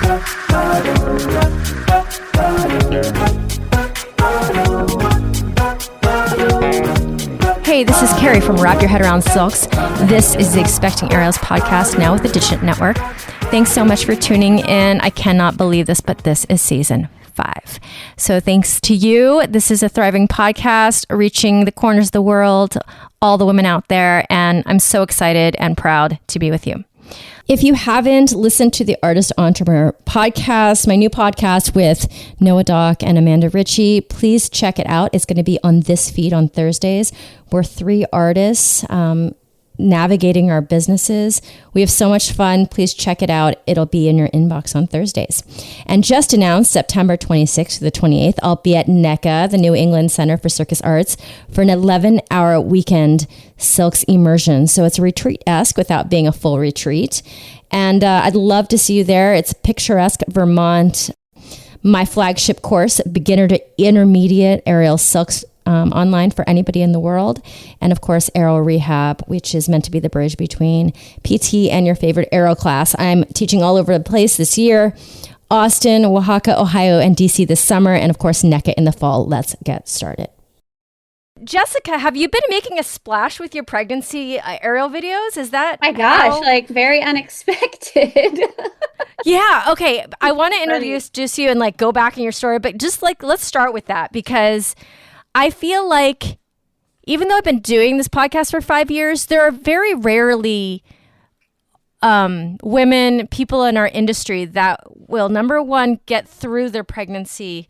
Hey, this is Carrie from Wrap Your Head Around Silks. This is the Expecting Ariels podcast, now with the Digit Network. Thanks so much for tuning in. I cannot believe this, but this is season 5. So thanks to you. This is a thriving podcast, reaching the corners of the world, all the women out there, and I'm so excited and proud to be with you. If you haven't listened to the Artist Entrepreneur podcast, my new podcast with Noah Dock and Amanda Ritchie, please check it out. It's going to be on this feed on Thursdays. We're 3 artists navigating our businesses. We have so much fun. Please check it out. It'll be in your inbox on Thursdays. And just announced September 26th to the 28th, I'll be at NECA, the New England Center for Circus Arts, for an 11-hour weekend silks immersion. So it's a retreat-esque without being a full retreat. And I'd love to see you there. It's picturesque Vermont. My flagship course, beginner to intermediate aerial silks, online for anybody in the world. And of course, Aero Rehab, which is meant to be the bridge between PT and your favorite aero class. I'm teaching all over the place this year. Austin, Oaxaca, Ohio, and DC this summer. And of course, NECA in the fall. Let's get started. Jessica, have you been making a splash with your pregnancy aerial videos? Is that my gosh, like very unexpected. Yeah. Okay. I want to introduce just you and like go back in your story, but just like, let's start with that because I feel like even though I've been doing this podcast for 5 years, there are very rarely women, people in our industry that will, number one, get through their pregnancy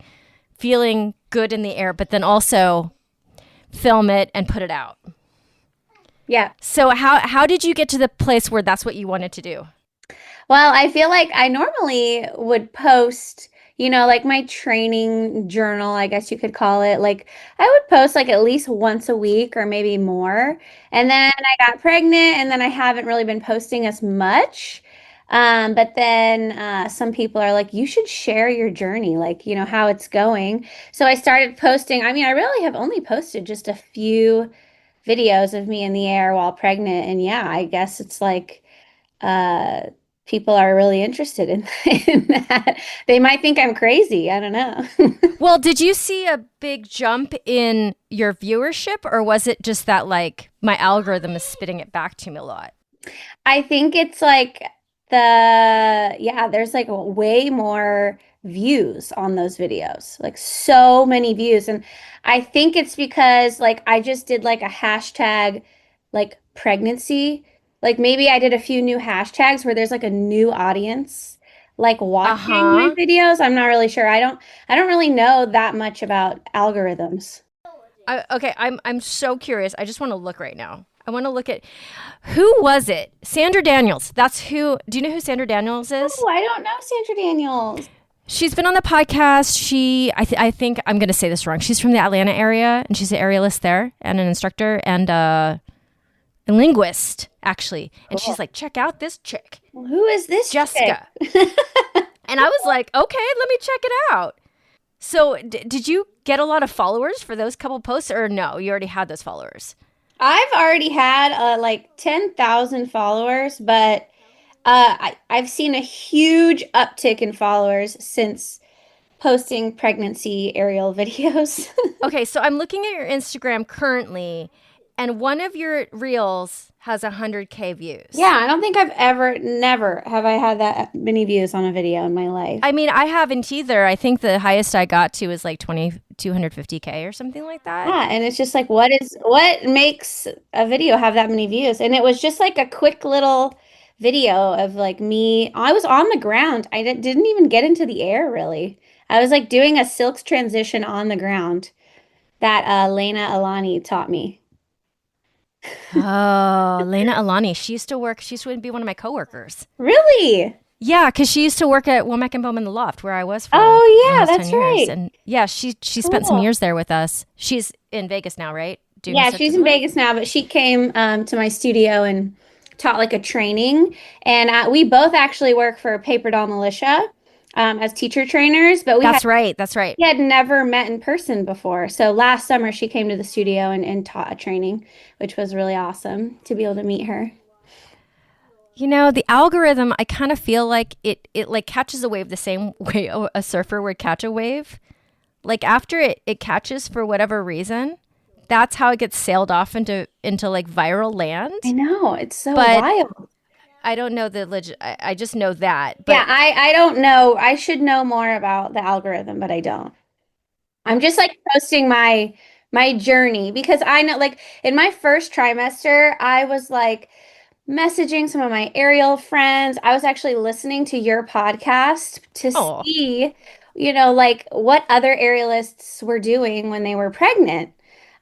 feeling good in the air, but then also film it and put it out. Yeah. So how did you get to the place where that's what you wanted to do? Well, I feel like I normally would post, like my training journal, I guess you could call it. Like I would post like at least once a week or maybe more. And then I got pregnant and then I haven't really been posting as much. But then some people are like, you should share your journey, like, how it's going. So I started posting. I mean, I really have only posted just a few videos of me in the air while pregnant. And yeah, I guess it's like people are really interested in that. They might think I'm crazy. I don't know. Well, did you see a big jump in your viewership, or was it just that like my algorithm is spitting it back to me a lot? I think it's like there's like way more views on those videos, like so many views. And I think it's because like I just did like a hashtag like pregnancy. Like maybe I did a few new hashtags where there's like a new audience like watching my videos. I'm not really sure. I don't really know that much about algorithms. Okay, I'm so curious. I just want to look right now. I want to look at who was it? Sandra Daniels. That's who. Do you know who Sandra Daniels is? Oh, I don't know Sandra Daniels. She's been on the podcast. I think I'm going to say this wrong. She's from the Atlanta area, and she's an aerialist there and an instructor and a linguist, actually. And she's like, check out this chick. Well, who is this Jessica. And I was like, okay, let me check it out. So did you get a lot of followers for those couple posts, or no, you already had those followers? I've already had like 10,000 followers, but I've seen a huge uptick in followers since posting pregnancy aerial videos. Okay, so I'm looking at your Instagram currently, and one of your reels has 100K views. Yeah, I don't think never have I had that many views on a video in my life. I mean, I haven't either. I think the highest I got to is like 250K or something like that. Yeah, and it's just like, what makes a video have that many views? And it was just like a quick little video of like me. I was on the ground. I didn't even get into the air, really. I was like doing a silks transition on the ground that Lena Alani taught me. Oh, Lena Alani. She used to be one of my coworkers. Really? Yeah, because she used to work at Womack and Bowman the Loft where I was for that's 10 right. years. And yeah, she spent some years there with us. She's in Vegas now, right? Yeah, she's in Vegas now, but she came to my studio and taught like a training. And we both actually work for Paper Doll Militia as teacher trainers. But That's right. We had never met in person before. So last summer she came to the studio and taught a training, which was really awesome to be able to meet her. The algorithm, I kind of feel like it like catches a wave the same way a surfer would catch a wave. Like after it catches for whatever reason, that's how it gets sailed off into like viral land. I know, it's so But wild. I don't know the I just know that. Yeah, But I don't know. I should know more about the algorithm, but I don't. I'm just like posting my journey because I know like in my first trimester, I was like messaging some of my aerial friends. I was actually listening to your podcast to oh, see, like what other aerialists were doing when they were pregnant.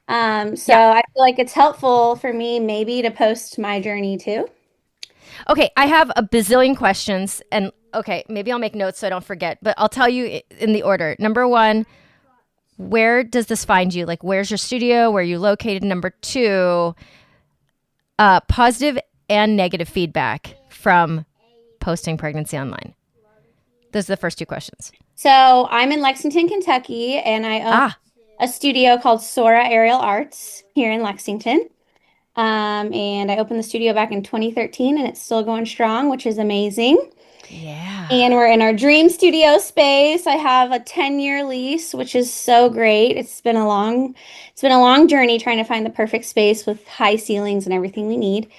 So yeah. I feel like it's helpful for me maybe to post my journey too. Okay, I have a bazillion questions, and okay, maybe I'll make notes so I don't forget, but I'll tell you in the order. Number one, where does this find you? Like, where's your studio? Where are you located? Number two, positive and negative feedback from posting pregnancy online. Those are the first two questions. So I'm in Lexington, Kentucky, and I own Ah, a studio called Sora Aerial Arts here in Lexington. And I opened the studio back in 2013 and it's still going strong, which is amazing. yeah. And we're in our dream studio space. I have a 10-year lease, which is so great. It's been a long journey trying to find the perfect space with high ceilings and everything we need.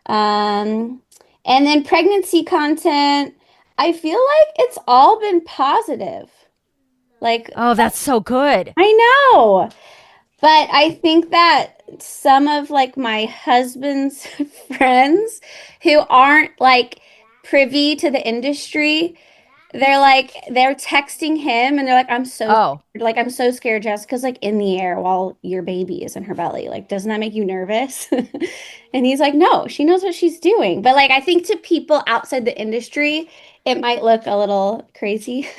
Um, and then pregnancy content, I feel like it's all been positive. Like, Oh, that's so good. I know. But I think that some of like my husband's friends who aren't like privy to the industry, they're texting him and they're like, Oh, I'm so scared, Jessica's like in the air while your baby is in her belly. Like, doesn't that make you nervous? And he's like, no, she knows what she's doing. But like I think to people outside the industry, it might look a little crazy.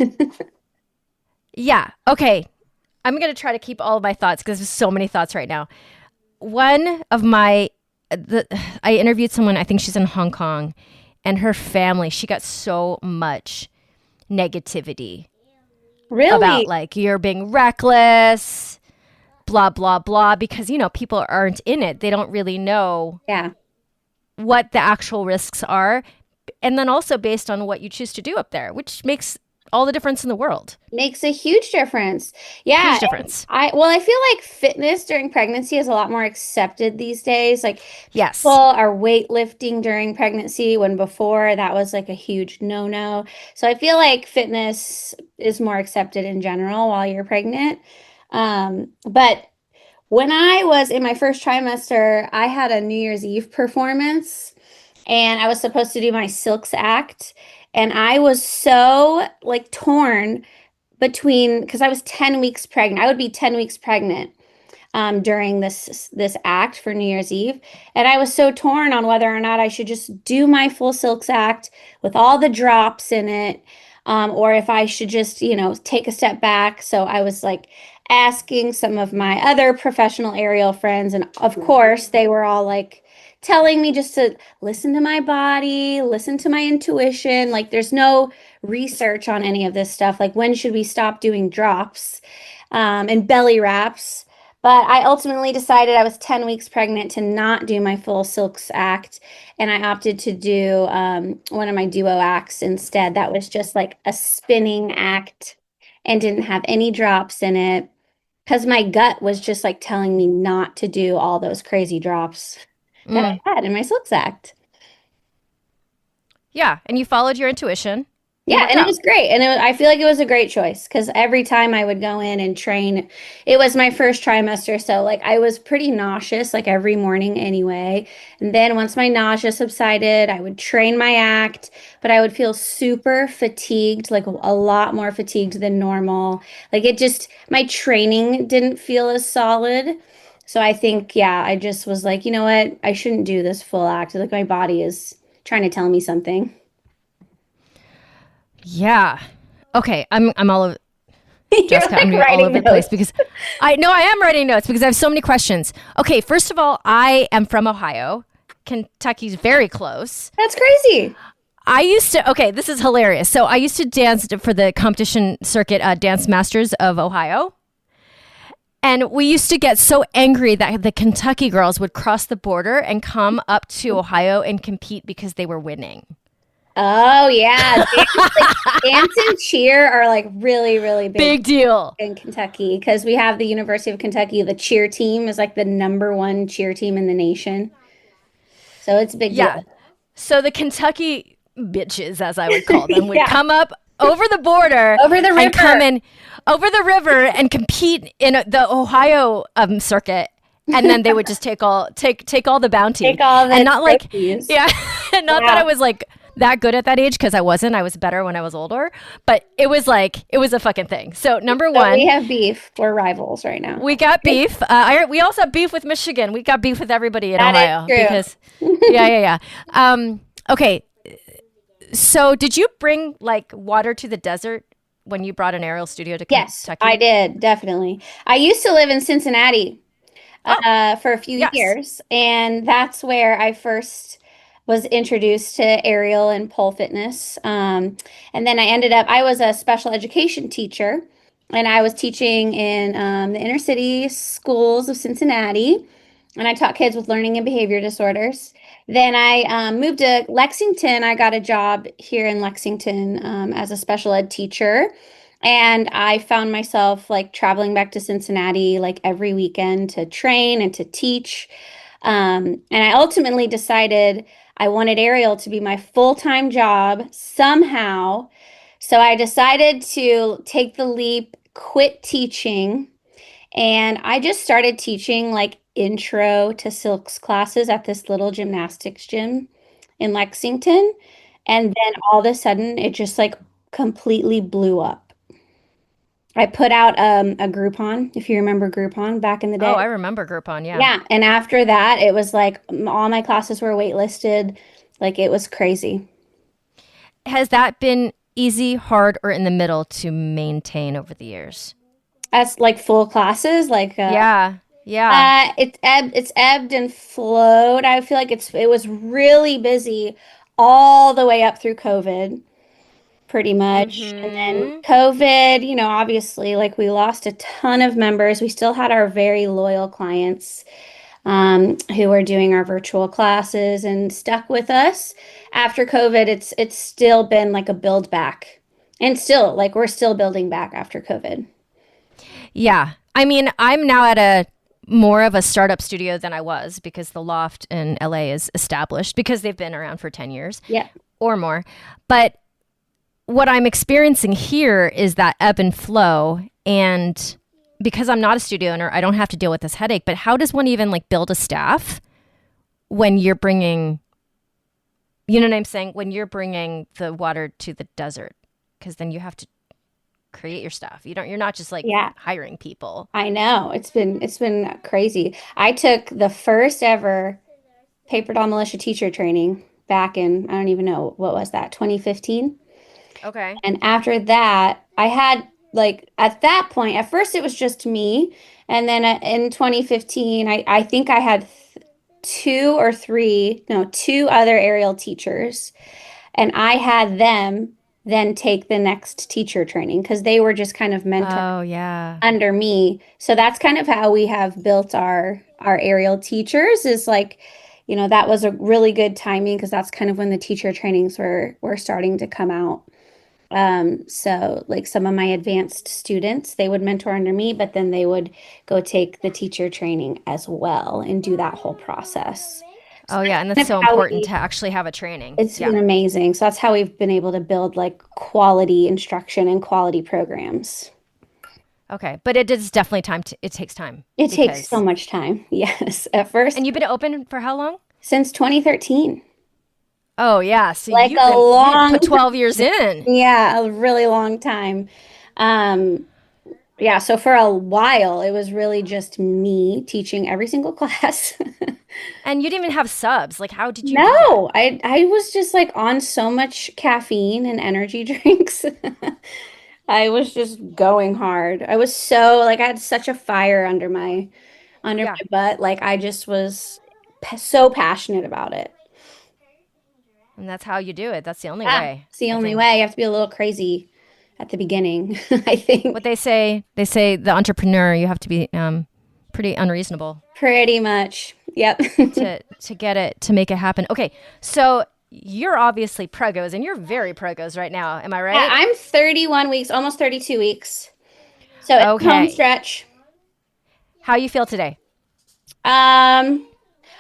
yeah. Okay. I'm going to try to keep all of my thoughts because there's so many thoughts right now. One of I interviewed someone, I think she's in Hong Kong, and her family, she got so much negativity about Really? like you're being reckless, blah, blah, blah, because, people aren't in it. They don't really know Yeah. what the actual risks are. And then also based on what you choose to do up there, which makes all the difference in the world. Makes a huge difference. Yeah, Huge difference. I feel like fitness during pregnancy is a lot more accepted these days. Like people Yes. are weightlifting during pregnancy when before that was like a huge no-no. So I feel like fitness is more accepted in general while you're pregnant. But when I was in my first trimester, I had a New Year's Eve performance and I was supposed to do my Silks act. And I was so like torn between because I was 10 weeks pregnant. I would be 10 weeks pregnant during this act for New Year's Eve. And I was so torn on whether or not I should just do my full Silks act with all the drops in it, or if I should just, take a step back. So I was like asking some of my other professional aerial friends, and of course, they were all like telling me just to listen to my body, listen to my intuition. Like, there's no research on any of this stuff. Like, when should we stop doing drops and belly wraps? But I ultimately decided I was 10 weeks pregnant to not do my full Silks act. And I opted to do one of my duo acts instead. That was just like a spinning act and didn't have any drops in it because my gut was just like telling me not to do all those crazy drops that Mm. I had in my Silks act. Yeah. And you followed your intuition and it Yeah, worked and it out. was great. And I feel like it was a great choice because every time I would go in and train, it was my first trimester. So, like, I was pretty nauseous, like, every morning anyway. And then once my nausea subsided, I would train my act, but I would feel super fatigued, like, a lot more fatigued than normal. Like, my training didn't feel as solid. So, I think, yeah, I just was like, you know what? I shouldn't do this full act. Like, my body is trying to tell me something. Yeah. Okay. I'm all over You're Jessica, I'm like gonna be all writing over the place notes. because I know I am writing notes because I have so many questions. Okay, first of all, I am from Ohio. Kentucky's very close. That's crazy. Okay, this is hilarious. So I used to dance for the competition circuit, Dance Masters of Ohio. And we used to get so angry that the Kentucky girls would cross the border and come up to Ohio and compete because they were winning. Oh yeah, dance and cheer are like really, really big Big deal. in Kentucky because we have the University of Kentucky. The cheer team is like the number one cheer team in the nation, so it's a big Yeah. deal. So the Kentucky bitches, as I would call them, would Yeah, come up over the border over the and come river. in over the river and compete in the Ohio circuit. And then they would just take all the bounty, Take all and the not like, trophies. yeah, not that I Wow. was like that good at that age, because I wasn't. I was better when I was older, but it was like it was a fucking thing. So number So we one, have beef. We're rivals right now. we got beef. We also have beef with Michigan. We got beef with everybody in That is Ohio because, true. yeah. Okay, so did you bring like water to the desert when you brought an aerial studio to Yes, I Kentucky? did, definitely. I used to live in Cincinnati Oh, for a few yes. years, and that's where I first was introduced to aerial and pole fitness. And then I was a special education teacher, and I was teaching in the inner city schools of Cincinnati, and I taught kids with learning and behavior disorders. Then I moved to Lexington. I got a job here in Lexington as a special ed teacher. And I found myself like traveling back to Cincinnati like every weekend to train and to teach. And I ultimately decided I wanted aerial to be my full-time job somehow. So I decided to take the leap, quit teaching, and I just started teaching like intro to silks classes at this little gymnastics gym in Lexington. And then all of a sudden, it just like completely blew up. I put out a Groupon, if you remember Groupon back in the Oh, day. I remember Groupon. Yeah. Yeah. And after that, it was like all my classes were waitlisted. Like it was crazy. Has that been easy, hard, or in the middle to maintain over the years? That's like full classes, like Yeah. Yeah. it's ebbed and flowed. I feel like it was really busy all the way up through COVID, pretty much. And then Mm-hmm. COVID, obviously, like we lost a ton of members. We still had our very loyal clients who are doing our virtual classes and stuck with us. After COVID, it's still been like a build back. And still, like we're still building back after COVID. Yeah. I mean, I'm now at a more of a startup studio than I was because the loft in LA is established because they've been around for 10 years Yeah. or more. But what I'm experiencing here is that ebb and flow. And because I'm not a studio owner, I don't have to deal with this headache. But how does one even like build a staff when you're bringing, you know what I'm saying? When you're bringing the water to the desert, because then you have to create your stuff. You're not just like Yeah. hiring people. I know. It's been crazy. I took the first ever paper doll militia teacher training back in, I don't even know, what was that, 2015? Okay. And after that, I had like at that point, at first it was just me. And then in 2015, I think I had two or three, no, two other aerial teachers. And I had them then take the next teacher training because they were just kind of mentoring Oh, yeah. under me. So that's kind of how we have built our aerial teachers is like, that was a really good timing because that's kind of when the teacher trainings were starting to come out. So like some of my advanced students, they would mentor under me, but then they would go take the teacher training as well and do that whole process. So Oh, yeah. And that's that's kind so of how important to actually have a training. it's Yeah. been amazing. So that's how we've been able to build like quality instruction and quality programs. Okay. But it is definitely time it takes time It takes so because, much time. Yes. At first, and you've been open for how long? since 2013. Oh, yeah. So Like a you long, put 12 years in. yeah, a really long time. Um, yeah, so for a while, it was really just me teaching every single class. And you didn't even have subs. Like, how did you do that? No, I was just like on so much caffeine and energy drinks. I was just going hard. I was so like I had such a fire under my Yeah. butt. Like I just was so passionate about it. And that's how you do it. That's the only Yeah, way, it's the I only think. way. You have to be a little crazy at the beginning, I think. What they say the entrepreneur, you have to be pretty unreasonable Pretty much. Yep. to get it to make it happen. Okay, so you're obviously pregos, and you're very pregos right now. Am I Yeah, right? I'm 31 weeks, almost 32 weeks. So it's home Okay. stretch. How you feel today? Um,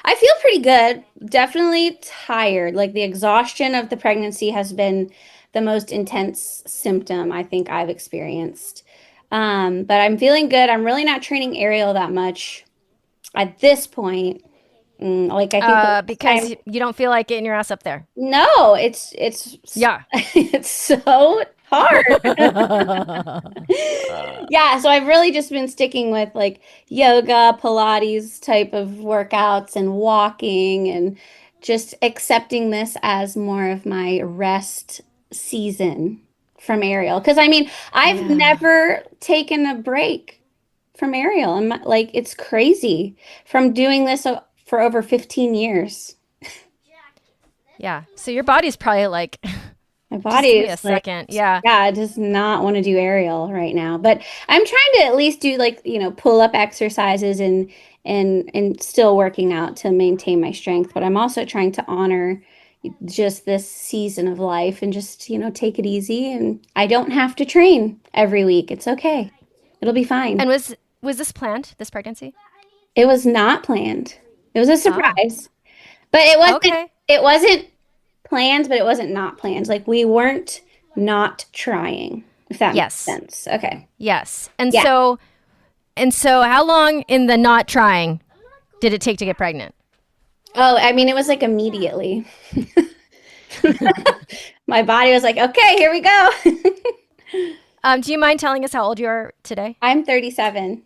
I feel pretty good. Definitely tired. Like the exhaustion of the pregnancy has been the most intense symptom I think I've experienced. But I'm feeling good. I'm really not training aerial that much at this point. Like I think the last Because time, you don't feel like getting your ass up there. no, it's Yeah. it's so hard. Yeah, so I've really just been sticking with like yoga, Pilates type of workouts and walking and just accepting this as more of my rest season from aerial. Because I mean, I've Yeah. never taken a break from aerial, and like it's crazy from doing this for over 15 years. Yeah. So your body's probably like, My just body give me a is like, second. Yeah. yeah, it does not want to do aerial right now. But I'm trying to at least do like, pull up exercises and still working out to maintain my strength. But I'm also trying to honor just this season of life and just, take it easy. And I don't have to train every week. It's okay. It'll be fine. And was this planned, this pregnancy? It was not planned. It was a Oh, surprise. But okay. it wasn't planned, but it wasn't not planned. Like we weren't not trying, if that makes Yes. sense. Okay. Yes. And Yeah. so how long in the not trying did it take to get pregnant? Oh, I mean, it was like immediately. My body was like, okay, here we go. Do you mind telling us how old you are today? I'm 37.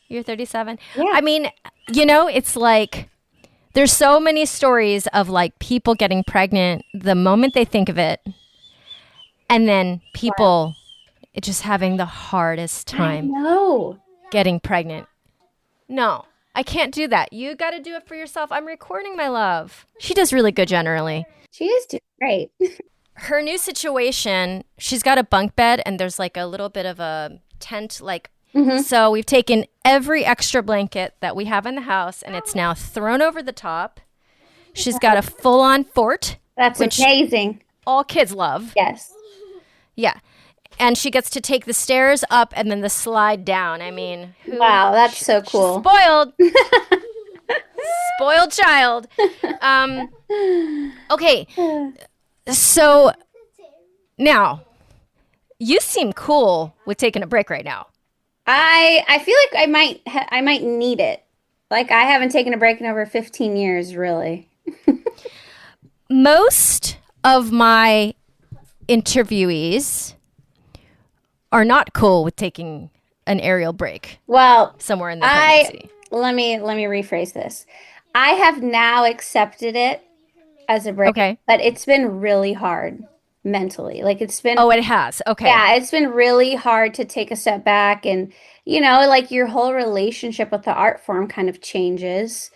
You're 37. Yeah. I mean, it's like there's so many stories of like people getting pregnant the moment they think of it, and then people just having the hardest I time know. getting pregnant. No, I can't do that. You got to do it for yourself. I'm recording, my love. She does really good generally. She is doing great. Her new situation, she's got a bunk bed and there's like a little bit of a tent like Hmm. so we've taken every extra blanket that we have in the house and it's now thrown over the top. She's got a full-on fort, That's which amazing. all kids love. Yes. Yeah. And she gets to take the stairs up and then the slide down. I mean, Wow, that's so she's cool. spoiled. Spoiled child. Okay. So now you seem cool with taking a break right now. I feel like I might need it. Like I haven't taken a break in over 15 years, really. Most of my interviewees are not cool with taking an aerial break Well, somewhere in the I pregnancy. let me rephrase this. I have now accepted it as a break, Okay. but it's been really hard mentally. Like it's been, Oh, it has. Okay. yeah, it's been really hard to take a step back and, like your whole relationship with the art form kind of changes.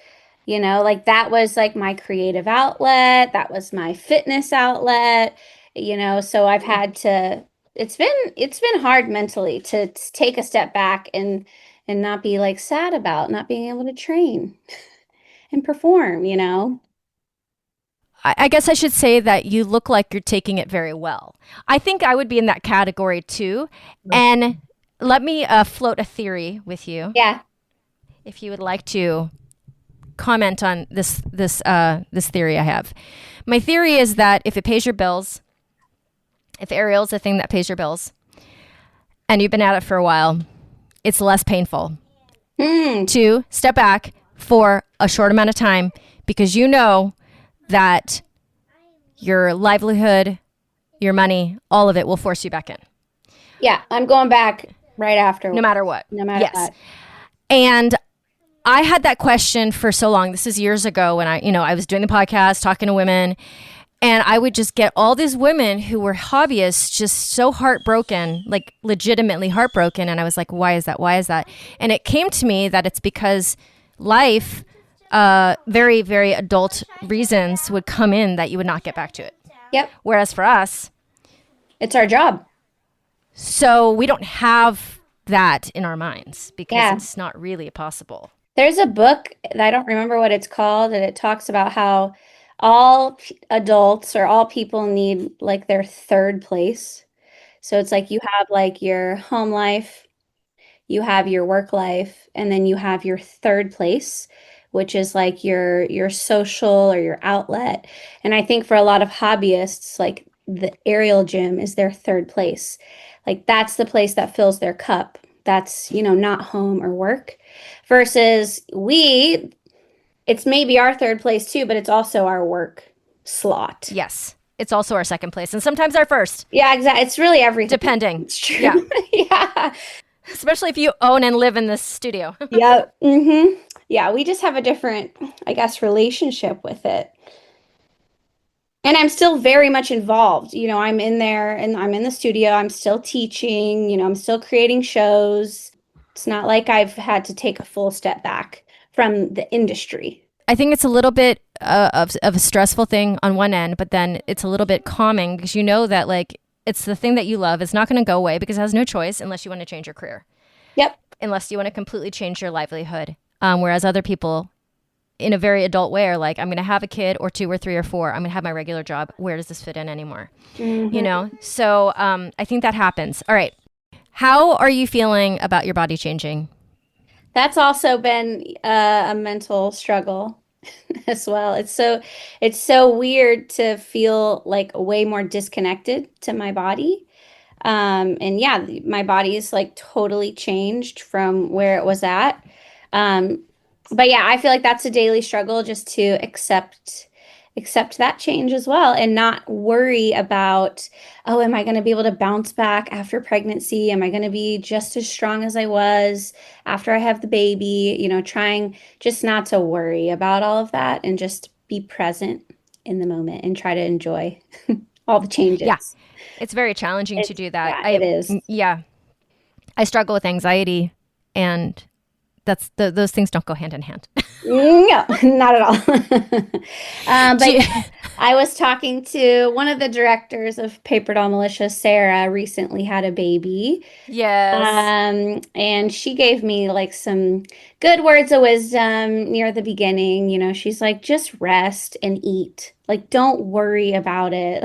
Like that was like my creative outlet, that was my fitness outlet, so I've had to it's been hard mentally to take a step back and not be like sad about not being able to train and perform. I guess I should say that you look like you're taking it very well. I think I would be in that category too. And let me float a theory with you, Yeah. if you would like to comment on this theory I have. My theory is that if it pays your bills, if aerial's a thing that pays your bills, and you've been at it for a while, it's less painful Hmm. to step back for a short amount of time because you know that your livelihood, your money, all of it will force you back in, Yeah, I'm going back right after, no matter what. no matter Yes. what. And I had that question for so long. This is years ago when I was doing the podcast, talking to women, and I would just get all these women who were hobbyists just so heartbroken, like legitimately heartbroken. And I was like, why is that? Why is that? And it came to me that it's because life, very, very adult reasons would come in that you would not get back to it. Yep, Whereas for us, it's our job. So we don't have that in our minds because Yeah. it's not really possible. There's a book, I don't remember what it's called, and it talks about how adults or all people need like their third place. So it's like you have like your home life, you have your work life, and then you have your third place, which is like your social or your outlet. And I think for a lot of hobbyists, like the aerial gym is their third place. Like that's the place that fills their cup. That's, not home or work. Versus it's maybe our third place too, but it's also our work slot. Yes. It's also our second place and sometimes our first. Yeah, exactly. It's really everything. Depending. It's true. Yeah. Yeah. Especially if you own and live in this studio. Yep. Mm-hmm. Yeah, we just have a different, I guess, relationship with it. And I'm still very much involved. I'm in there and I'm in the studio. I'm still teaching, I'm still creating shows. It's not like I've had to take a full step back from the industry. I think it's a little bit of a stressful thing on one end, but then it's a little bit calming because you know that like it's the thing that you love. It's not going to go away because it has no choice unless you want to change your career. Yep. Unless you want to completely change your livelihood. Whereas other people in a very adult way are like, I'm going to have a kid or 2 or 3 or 4. I'm going to have my regular job. Where does this fit in anymore? Mm-hmm. So I think that happens. All right. How are you feeling about your body changing? That's also been a mental struggle as well. It's so weird to feel like way more disconnected to my body. And yeah, my body is like totally changed from where it was at. Um, but yeah, I feel like that's a daily struggle just to accept that change as well and not worry about, oh, am I going to be able to bounce back after pregnancy? Am I going to be just as strong as I was after I have the baby? Trying just not to worry about all of that and just be present in the moment and try to enjoy all the changes. Yeah. It's very challenging to do that. Yeah, it is. Yeah. I struggle with anxiety and those things don't go hand in hand. No, not at all. But yeah, I was talking to one of the directors of Paper Doll Militia. Sarah recently had a baby. Yes. And she gave me like some good words of wisdom near the beginning. She's like, just rest and eat. Like, don't worry about it.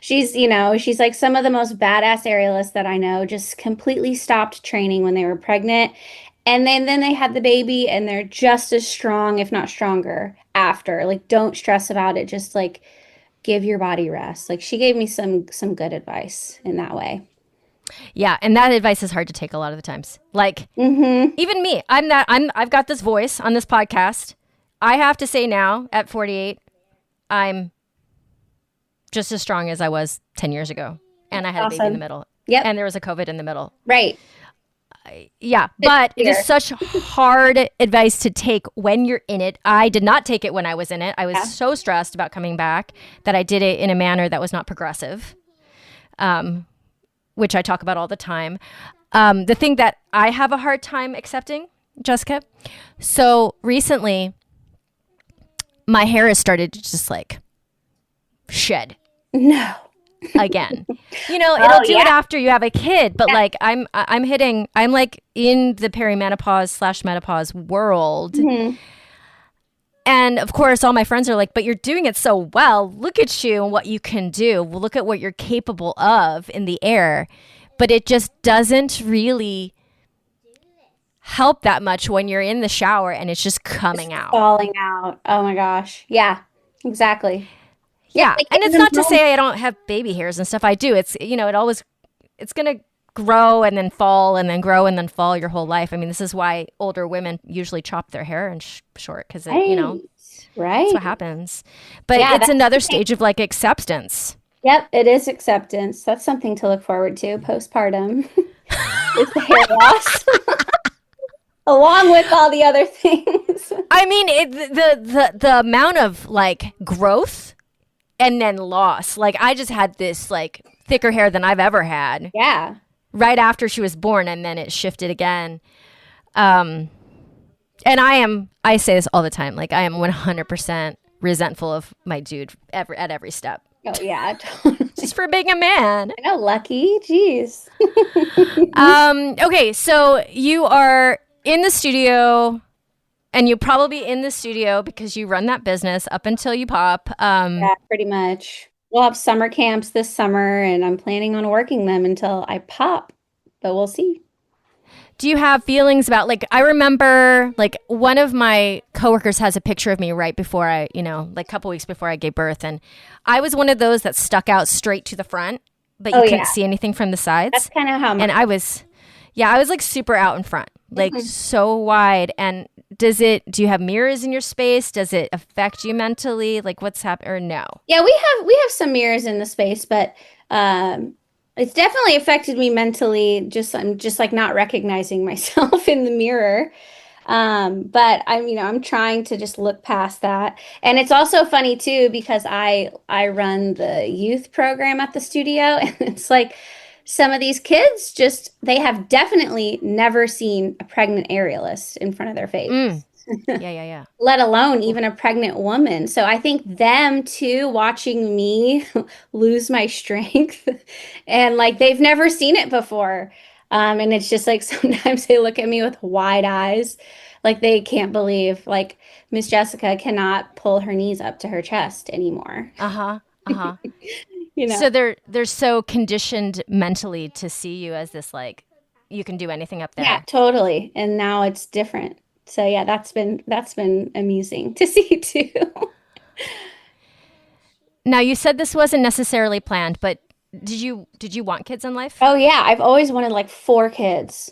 She's like, some of the most badass aerialists that I know just completely stopped training when they were pregnant. And then they had the baby and they're just as strong, if not stronger, after. Like, don't stress about it. Just like give your body rest. Like she gave me some good advice in that way. Yeah, and that advice is hard to take a lot of the times. Like even me, I've got this voice on this podcast. I have to say now at 48, I'm just as strong as I was 10 years ago. And I had a baby in the middle. Yep. And there was a COVID in the middle. Right. Yeah, but it is such hard advice to take when you're in it. I did not take it when I was in it. I was so stressed about coming back that I did it in a manner that was not progressive, which I talk about all the time. The thing that I have a hard time accepting, Jessica, so recently my hair has started to just like shed. No. Again, it'll do it after you have a kid, but like I'm like in the perimenopause/menopause world. And of course all my friends are like, but you're doing it so well, look at you and what you can do, look at what you're capable of in the air. But it just doesn't really help that much when you're in the shower and it's just coming out, falling out. Oh my gosh. Yeah, exactly. Yeah, and it's not to say I don't have baby hairs and stuff. I do. It's, it's going to grow and then fall and then grow and then fall your whole life. I mean, this is why older women usually chop their hair and short because, right. That's what happens. But it's another stage of like acceptance. Yep, it is acceptance. That's something to look forward to postpartum. Is the hair loss. Along with all the other things. I mean, the amount of like growth and then loss. Like I just had this like thicker hair than I've ever had. Yeah. Right after she was born, and then it shifted again. And I say this all the time. Like I am 100% resentful of my dude at every step. Oh yeah, totally. Just for being a man. I know, lucky. Jeez. Okay, so you are in the studio, and you're probably in the studio because you run that business up until you pop. Yeah, pretty much. We'll have summer camps this summer, and I'm planning on working them until I pop, but we'll see. Do you have feelings about, like, I remember, like, one of my coworkers has a picture of me right before I, like a couple weeks before I gave birth, and I was one of those that stuck out straight to the front, but Oh you couldn't yeah, see anything from the that's sides. kind of how And mine. I was like super out in front, like Mhm. so wide. And do you have mirrors in your space? Does it affect you mentally? Like, what's happening, or no? Yeah, we have some mirrors in the space, but um, it's definitely affected me mentally. Just I'm just like not recognizing myself in the mirror. But I'm trying to just look past that. And it's also funny too because I run the youth program at the studio, and it's like some of these kids just they have definitely never seen a pregnant aerialist in front of their face, Mm. Yeah, yeah, yeah. let alone even a pregnant woman. So I think them too, watching me lose my strength, and like they've never seen it before. And it's just like sometimes they look at me with wide eyes, like they can't believe like Miss Jessica cannot pull her knees up to her chest anymore. Uh huh. Uh huh. You know? So they're so conditioned mentally to see you as this, like, you can do anything up Yeah, there. totally. And now it's different. So yeah, that's been amusing to see too. Now, you said this wasn't necessarily planned, but did you want kids in life? Oh yeah, I've always wanted like four kids.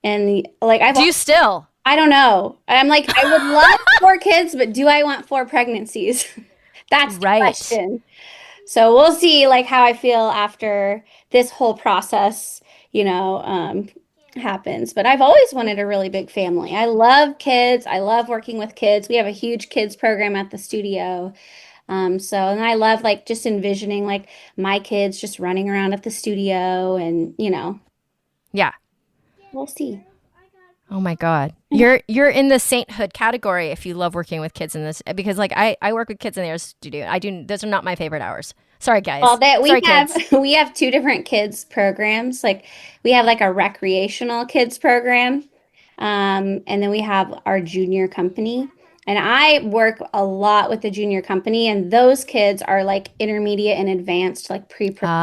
And like Do you still? I don't know. I'm like I would love four kids, but do I want four pregnancies? That's the Right. question. So we'll see like how I feel after this whole process, happens. But I've always wanted a really big family. I love kids. I love working with kids. We have a huge kids program at the studio. And I love like just envisioning like my kids just running around at the studio and, Yeah. we'll see. Oh my God. You're in the sainthood category if you love working with kids in this, because like I work with kids in their studio. I do those are not my favorite hours. Sorry Well, guys. that we Sorry have kids. we have two different kids programs. Like we have like a recreational kids program, and then we have our junior company. And I work a lot with the junior company, and those kids are like intermediate and advanced, like pre-professional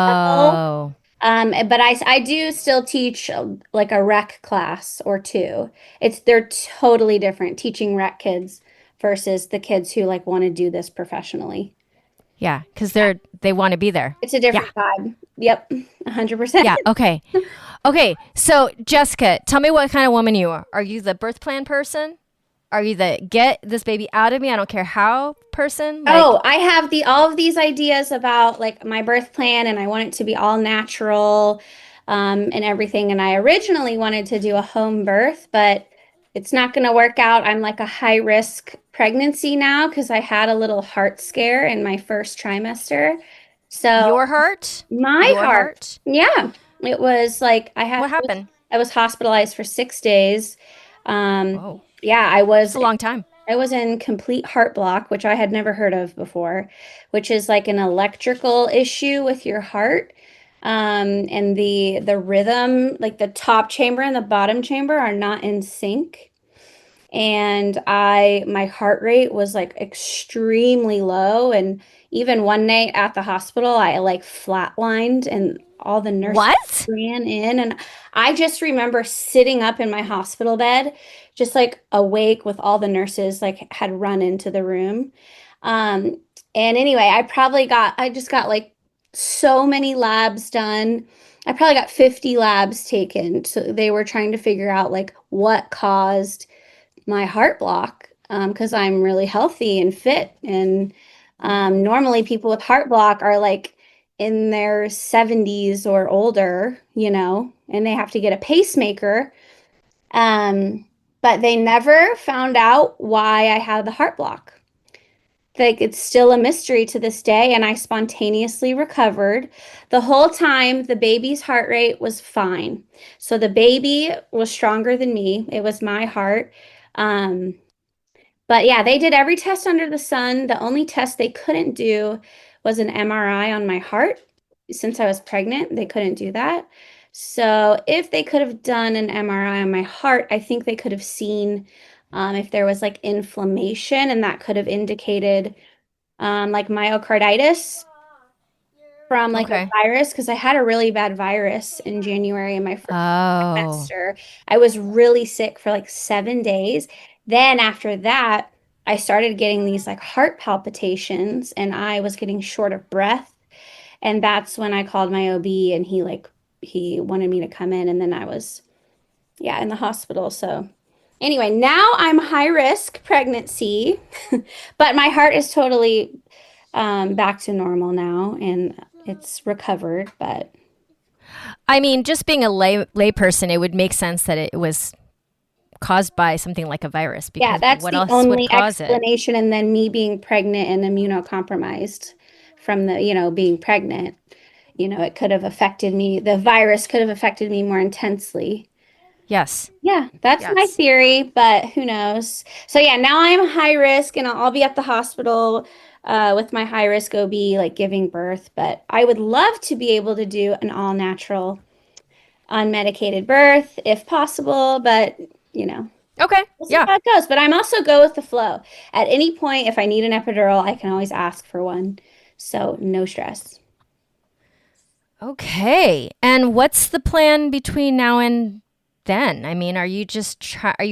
level. Oh. But I do still teach like a rec class or two. They're totally different teaching rec kids versus the kids who like want to do this professionally. Yeah, cuz they want to be there. It's a Yeah. different vibe. Yep, 100%. Yeah, okay. Okay. So, Jessica, tell me what kind of woman you are. Are you the birth plan person? Are you the get this baby out of me, I don't care how person? Like, Oh, I have the all of these ideas about like my birth plan, and I want it to be all natural, and everything. And I originally wanted to do a home birth, but it's not going to work out. I'm like a high risk pregnancy now because I had a little heart scare in my first trimester. So your heart? my Your heart, heart? yeah, it was like What happened? I was hospitalized for 6 days. Whoa. Yeah, It's a long time. I was in complete heart block, which I had never heard of before, which is like an electrical issue with your heart. And the rhythm, like the top chamber and the bottom chamber are not in sync. And my heart rate was like extremely low. And even one night at the hospital, I like flatlined and all the nurses What? ran in. And I just remember sitting up in my hospital bed, just like awake with all the nurses like had run into the room. Um, and anyway, I just got like so many labs done. I probably got 50 labs taken. So they were trying to figure out like what caused my heart block, because I'm really healthy and fit. And normally people with heart block are like in their 70s or older, and they have to get a pacemaker. Um, but they never found out why I had the heart block. Like it's still a mystery to this day, and I spontaneously recovered. The whole time, the baby's heart rate was fine. So the baby was stronger than me. It was my heart. But yeah, they did every test under the sun. The only test they couldn't do was an MRI on my heart. Since I was pregnant, they couldn't do that. So if they could have done an MRI on my heart, I think they could have seen if there was like inflammation, and that could have indicated like myocarditis from like a Okay. virus, because I had a really bad virus in January in my first Oh. semester. I was really sick for like 7 days. Then after that, I started getting these like heart palpitations, and I was getting short of breath. And that's when I called my OB, and he wanted me to come in, and then I was yeah in the hospital. So anyway, now I'm high risk pregnancy, but my heart is totally back to normal now, and it's recovered. But I mean, just being a lay person, it would make sense that it was caused by something like a virus yeah, because that's what the else would only cause it? explanation. And then me being pregnant and immunocompromised from the, being pregnant, it could have affected me. The virus could have affected me more intensely. Yes. Yeah, that's my Yes. theory, but who knows? So yeah, now I'm high risk, and I'll be at the hospital with my high risk OB, like giving birth. But I would love to be able to do an all natural, unmedicated birth if possible. But you know, Okay. we'll see Yeah. how it goes. But I'm also go with the flow. At any point, if I need an epidural, I can always ask for one. So no stress. Okay. And what's the plan between now and then? I mean, are you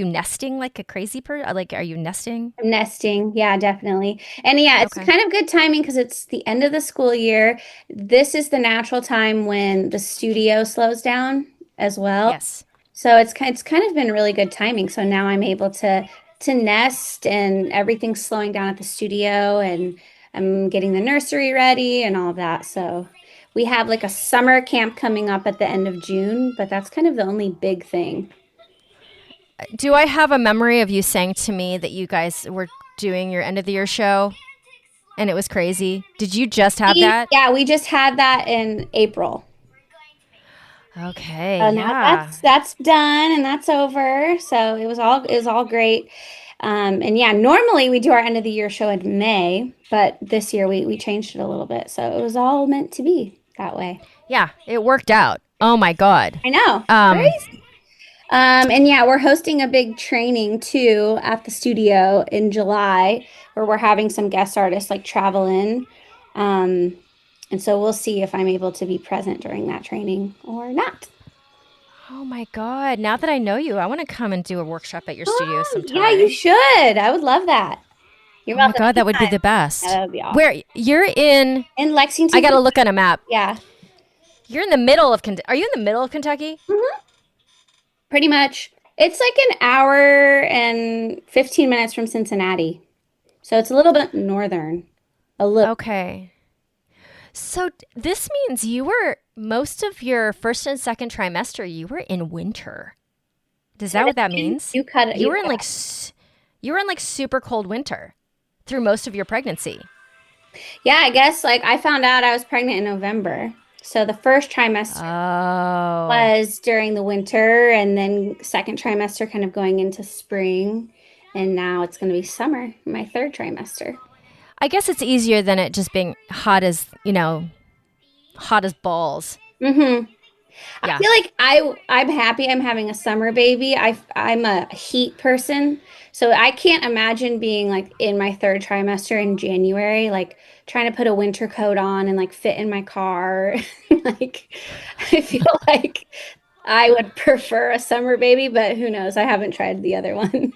nesting like a crazy person? Like, are you nesting? Nesting, yeah, definitely. And yeah, it's Okay. kind of good timing because it's the end of the school year. This is the natural time when the studio slows down as well. Yes. So it's kind of been really good timing. So now I'm able to nest, and everything's slowing down at the studio, and I'm getting the nursery ready and all of that. So we have like a summer camp coming up at the end of June, but that's kind of the only big thing. Do I have a memory of you saying to me that you guys were doing your end of the year show and it was crazy? Did you just have that? Yeah, we just had that in April. Okay. So now Yeah. that's done and that's over. So it was all great. And yeah, normally we do our end of the year show in May, but this year we changed it a little bit. So it was all meant to be that way. Yeah. It worked out. Oh my God. I know. Um, Crazy. And yeah, we're hosting a big training too at the studio in July, where we're having some guest artists like travel in. Um, and so we'll see if I'm able to be present during that training or not. oh my God. Now that I know you, I want to come and do a workshop at your studio Yeah, you sometime. should. I would love that. You're Oh my welcome God. That would be anytime. the Yeah, best. that would be awesome. Where you're in, In I Lexington, got to look on a map. yeah, You're in the middle of Kentucky. Are you in the middle of Kentucky? mhm, pretty much. It's like an hour and 15 minutes from Cincinnati. So it's a little bit northern. A little. Okay. So this means you were most of your first and second trimester, you were in winter. Is that what that means? You cut it. You You were in cut like it. you were in like super cold winter through most of your pregnancy. Yeah, I guess like I found out I was pregnant in November. So the first trimester Oh. was during the winter, and then second trimester kind of going into spring. And now it's going to be summer, my third trimester. I guess it's easier than it just being hot as, hot as balls. Mm-hmm. I Yeah. feel like I'm happy I'm having a summer baby. I'm a heat person, so I can't imagine being like in my third trimester in January, like trying to put a winter coat on and like fit in my car. Like I feel like I would prefer a summer baby, but who knows? I haven't tried the other one.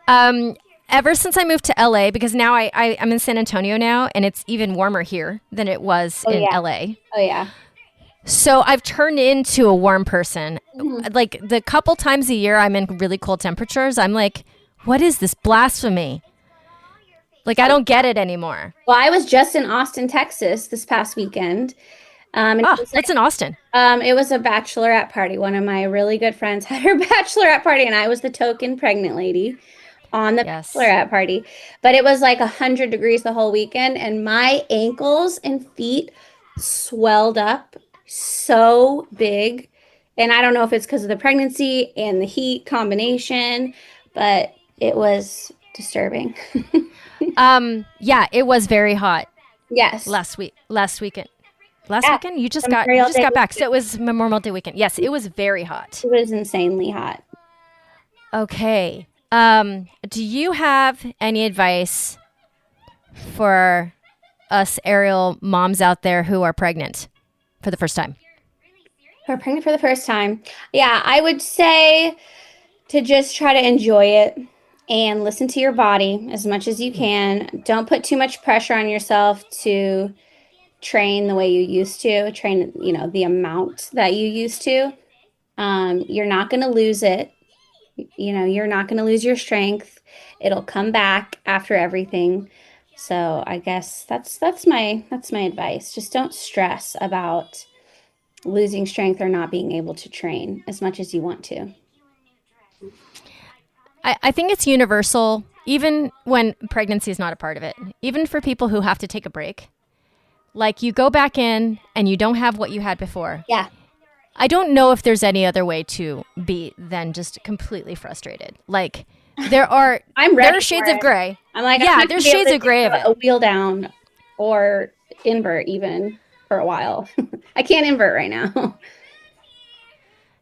Um ever since I moved to LA because now I'm in San Antonio now and it's even warmer here than it was Oh in yeah. LA. Oh yeah. So I've turned into a warm person. Mhm. Like the couple times a year I'm in really cold temperatures, I'm like, what is this blasphemy? Like I don't get it anymore. Well, I was just in Austin, Texas this past weekend. And it Oh, was that's in Austin. It was a bachelorette party. One of my really good friends had her bachelorette party, and I was the token pregnant lady on the Yes. bachelorette party. But it was like 100 degrees the whole weekend, and my ankles and feet swelled up so big. And I don't know if it's because of the pregnancy and the heat combination, but it was disturbing. Yeah, it was very hot. Yes. Last weekend. Last Yeah. weekend? You just Memorial Day got back. So weekend. it was Memorial Day weekend. Yes, it was very hot. It was insanely hot. Okay. Do you have any advice for us aerial moms out there who are pregnant for the first time? We're pregnant for the first time. Yeah, I would say to just try to enjoy it and listen to your body as much as you can. Don't put too much pressure on yourself to train the way you used to, train, the amount that you used to. You're not going to lose it. You're not going to lose your strength. It'll come back after everything. So I guess that's my advice. Just don't stress about losing strength or not being able to train as much as you want to. I think it's universal, even when pregnancy is not a part of it. Even for people who have to take a break. Like you go back in and you don't have what you had before. Yeah. I don't know if there's any other way to be than just completely frustrated. Like there are shades of gray. I'm like, yeah, there's shades of gray of it. A wheel down or invert even for a while. I can't invert right now.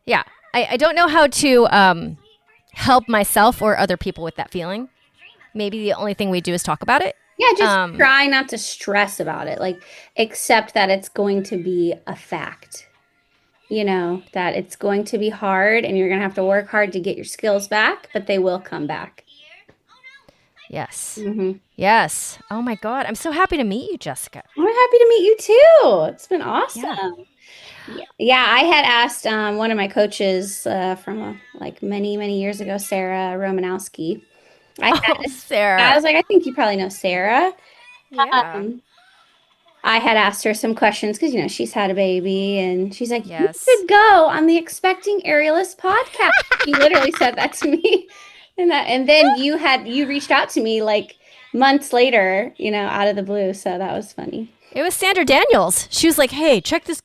Yeah. I don't know how to help myself or other people with that feeling. Maybe the only thing we do is talk about it. Yeah, just try not to stress about it. Like, accept that it's going to be a fact. That it's going to be hard and you're going to have to work hard to get your skills back, but they will come back. Yes. Mm-hmm. Yes. Oh my God. I'm so happy to meet you, Jessica. I'm happy to meet you too. It's been awesome. Yeah, I had asked one of my coaches from many, many years ago, Sarah Romanowski. Sarah. I was like, I think you probably know Sarah. Yeah. I had asked her some questions because, she's had a baby and she's like, yes. You should go on the Expecting Aerialist podcast. She literally said that to me. And then you reached out to me like months later, out of the blue. So that was funny. It was Sandra Daniels. She was like, hey, check this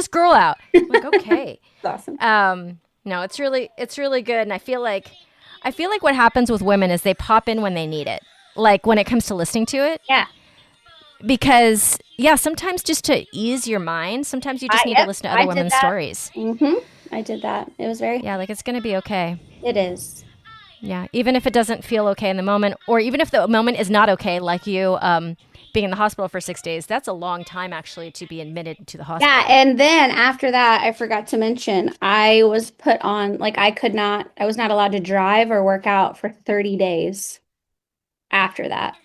girl out. I'm like, okay. That's awesome. No, it's really good. And I feel like what happens with women is they pop in when they need it. Like when it comes to listening to it. Yeah. Because, sometimes just to ease your mind, sometimes you just need to listen to other women's stories. Mm-hmm. I did that. It was very... Yeah, like it's going to be okay. It is. Yeah, even if it doesn't feel okay in the moment, or even if the moment is not okay, like you being in the hospital for 6 days, that's a long time actually to be admitted to the hospital. Yeah, and then after that, I forgot to mention, I was put on, I was not allowed to drive or work out for 30 days after that.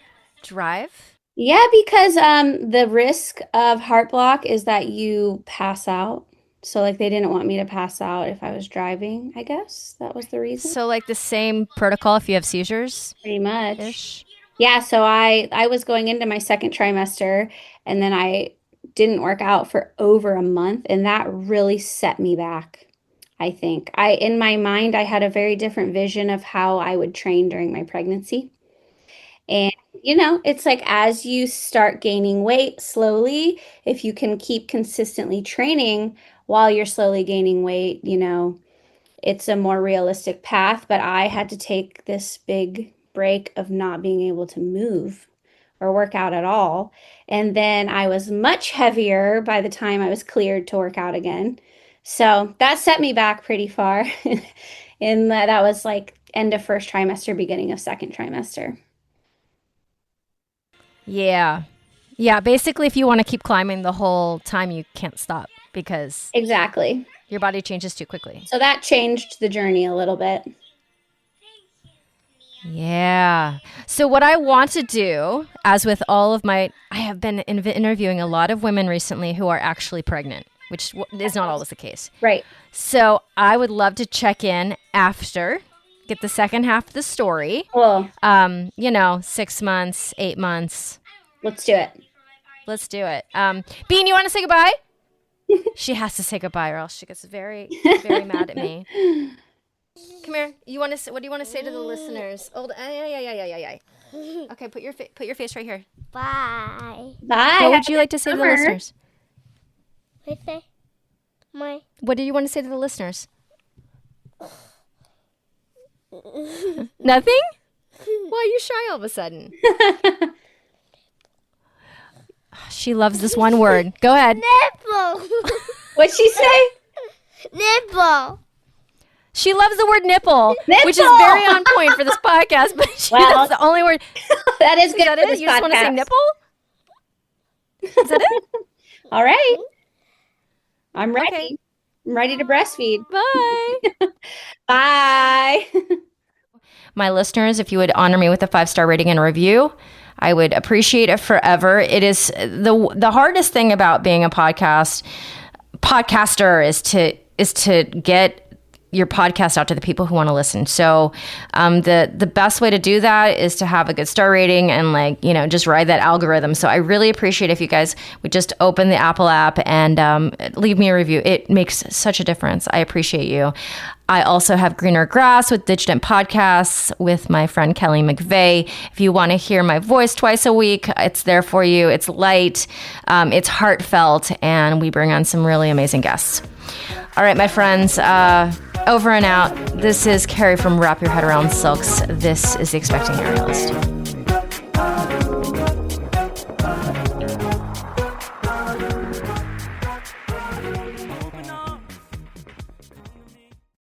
Drive? Yeah, because the risk of heart block is that you pass out. So they didn't want me to pass out if I was driving, I guess. That was the reason. So the same protocol if you have seizures? Pretty much. Yeah, so I was going into my second trimester and then I didn't work out for over a month and that really set me back. I think in my mind, I had a very different vision of how I would train during my pregnancy. And, it's like as you start gaining weight slowly, if you can keep consistently training while you're slowly gaining weight, it's a more realistic path. But I had to take this big break of not being able to move or work out at all. And then I was much heavier by the time I was cleared to work out again. So that set me back pretty far. And that was end of first trimester, beginning of second trimester. Yeah. Yeah, basically if you want to keep climbing the whole time, you can't stop because exactly your body changes too quickly. So that changed the journey a little bit. Yeah. So what I want to do, as with all of I have been interviewing a lot of women recently who are actually pregnant, which is not always the case. Right. So I would love to check in after, get the second half of the story. Cool. 6 months, 8 months. Let's do it. Let's do it. Bean, you want to say goodbye? She has to say goodbye or else she gets very, very mad at me. Come here. What do you want to say to the listeners? Okay, put your face right here. Bye. Bye. What would you like to say to the listeners? What do you want to say to the listeners? Nothing? Why are you shy all of a sudden? She loves this one word. Go ahead. Nipple. What'd she say? Nipple. She loves the word nipple, Nipple! which is very on point for this podcast, but that's the only word. That is good. Is that for it? this You just want to say podcast. nipple? Is that it? All right. I'm ready. Okay. I'm ready to breastfeed. Bye. Bye. My listeners, if you would honor me with a 5-star rating and a review, I would appreciate it forever. It is the hardest thing about being a podcaster is to get your podcast out to the people who want to listen. So the best way to do that is to have a good star rating and just ride that algorithm. So I really appreciate if you guys would just open the Apple app and leave me a review. It makes such a difference. I appreciate you. I also have Greener Grass with Digident Podcasts with my friend Kelly McVeigh. If you want to hear my voice twice a week, it's there for you. It's light, it's heartfelt, and we bring on some really amazing guests. All right, my friends, over and out. This is Carrie from Wrap Your Head Around Silks. This is The Expecting Aerialist.